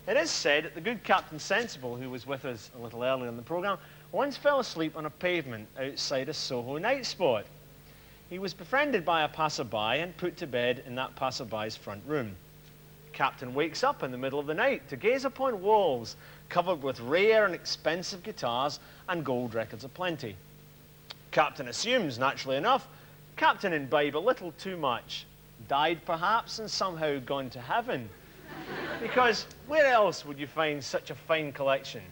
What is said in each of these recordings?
It is said that the good Captain Sensible, who was with us a little earlier in the programme, once fell asleep on a pavement outside a Soho night spot. He was befriended by a passerby and put to bed in that passerby's front room. Captain wakes up in the middle of the night to gaze upon walls covered with rare and expensive guitars and gold records aplenty. Captain assumes, naturally enough, Captain imbibed a little too much, died perhaps, and somehow gone to heaven. Because where else would you find such a fine collection?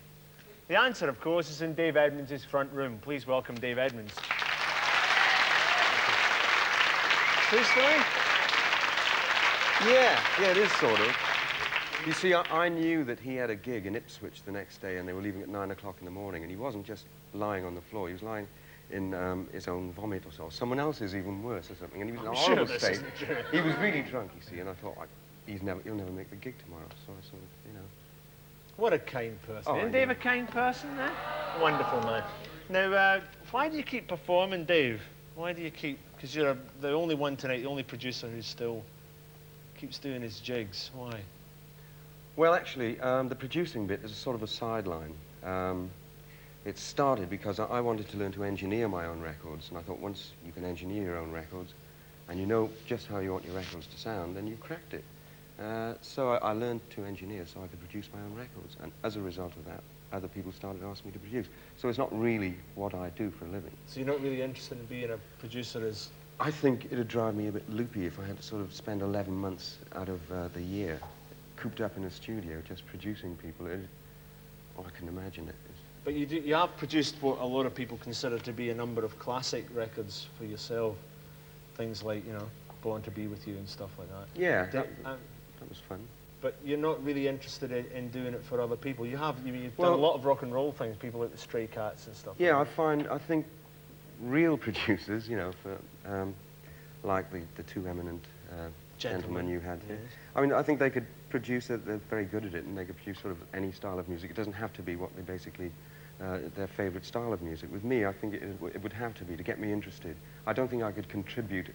The answer, of course, is in Dave Edmunds' front room. Please welcome Dave Edmunds. True story? Yeah, it is sort of. You see, I knew that he had a gig in Ipswich the next day and they were leaving at 9 o'clock in the morning, and he wasn't just lying on the floor, he was lying in his own vomit or so, or someone else's even worse or something, and he was in a horrible state. He was really drunk, you see, and I thought, he'll never make the gig tomorrow, so I sort of, you know. What a kind person. Oh, Isn't Dave a kind person, then? Wonderful man. Now, why do you keep performing, Dave? Why do you keep... Because you're the only one tonight, the only producer who still keeps doing his jigs. Why? Well, actually, the producing bit is a sort of a sideline. It started because I wanted to learn to engineer my own records, and I thought once you can engineer your own records, and you know just how you want your records to sound, then you've cracked it. So I learned to engineer so I could produce my own records, and as a result of that, other people started asking me to produce. So it's not really what I do for a living. So you're not really interested in being a producer as... I think it'd drive me a bit loopy if I had to sort of spend 11 months out of the year cooped up in a studio just producing people. I can imagine it. But you have produced what a lot of people consider to be a number of classic records for yourself. Things like, you know, Born to Be With You and stuff like that. Yeah, that was fun. But you're not really interested in doing it for other people. You've done Well, a lot of rock and roll things, people like the Stray Cats and stuff. Yeah, I think real producers, you know, for like the two eminent gentlemen you had here. Yes. I mean, I think they could produce, they're very good at it, and they could produce sort of any style of music. It doesn't have to be what they basically, their favourite style of music. With me, I think it would have to be to get me interested. I don't think I could contribute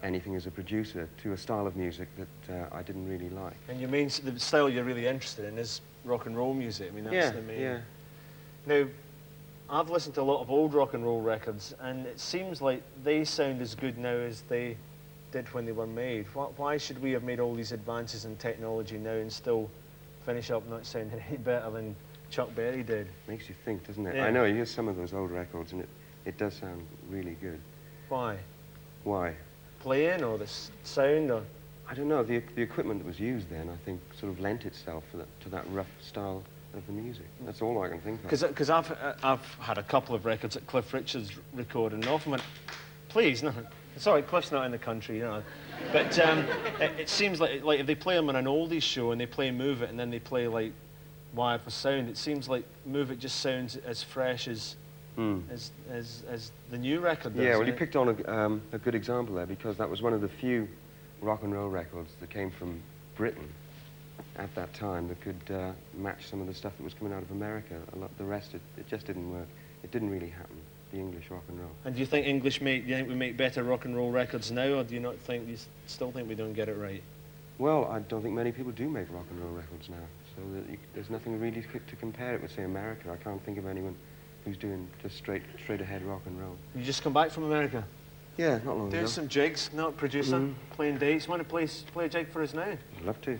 anything as a producer to a style of music that I didn't really like. And you mean the style you're really interested in is rock and roll music? I mean, that's the main... Yeah. Now, I've listened to a lot of old rock and roll records, and it seems like they sound as good now as they did when they were made. Why should we have made all these advances in technology now and still finish up not sounding any better than Chuck Berry did? Makes you think, doesn't it? Yeah. I know, you hear some of those old records, and it does sound really good. Why? Why? Playing or the sound or... I don't know, the equipment that was used then, I think, sort of lent itself to that rough style of the music. That's all I can think of. Because I've had a couple of records that Cliff Richards recorded, and often went, please, no, sorry, Cliff's not in the country, you know. But it seems like if they play them on an oldies show and they play Move It and then they play like Wired for Sound, it seems like Move It just sounds as fresh as the new record does. Yeah, well, you picked on a good example there, because that was one of the few rock and roll records that came from Britain at that time that could match some of the stuff that was coming out of America. The rest, it just didn't work. It didn't really happen, the English rock and roll. And do you think we make better rock and roll records now, or do you not think, still think we don't get it right? Well, I don't think many people do make rock and roll records now, so there's nothing really to compare it with, say, America. I can't think of anyone who's doing just straight ahead rock and roll. You just come back from America? Yeah, not long ago. Doing some jigs, not producer, playing dates. Want to play a jig for us now? I'd love to.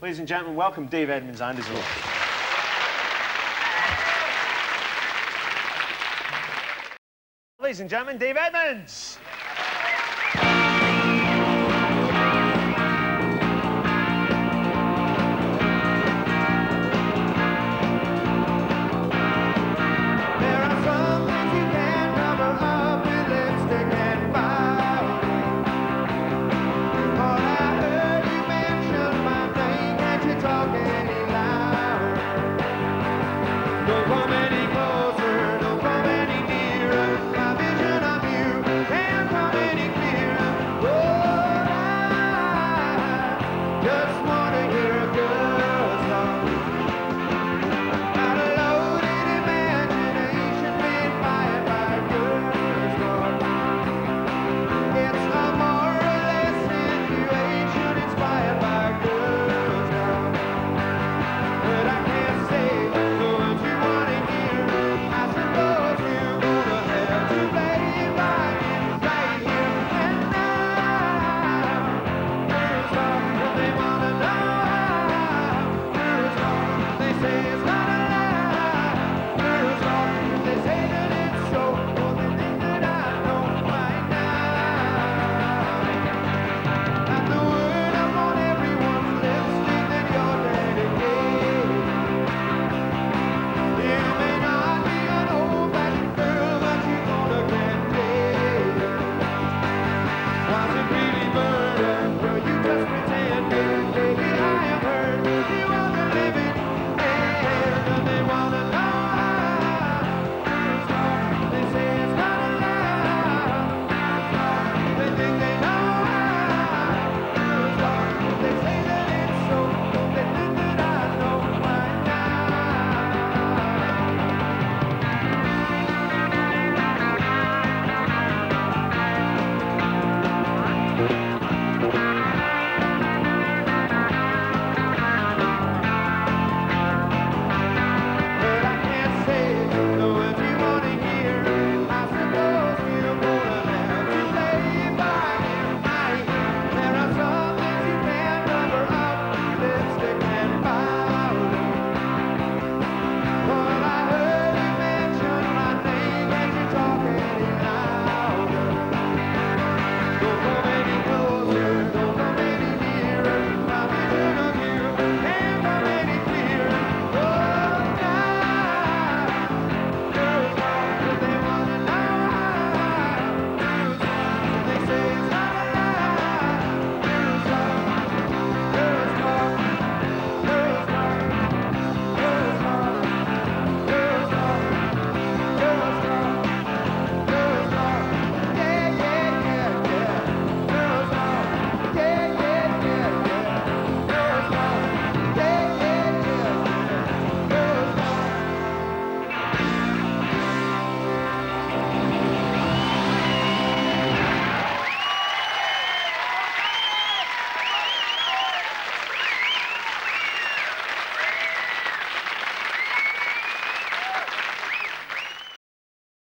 Ladies and gentlemen, welcome Dave Edmunds and his own. Ladies and gentlemen, Dave Edmunds!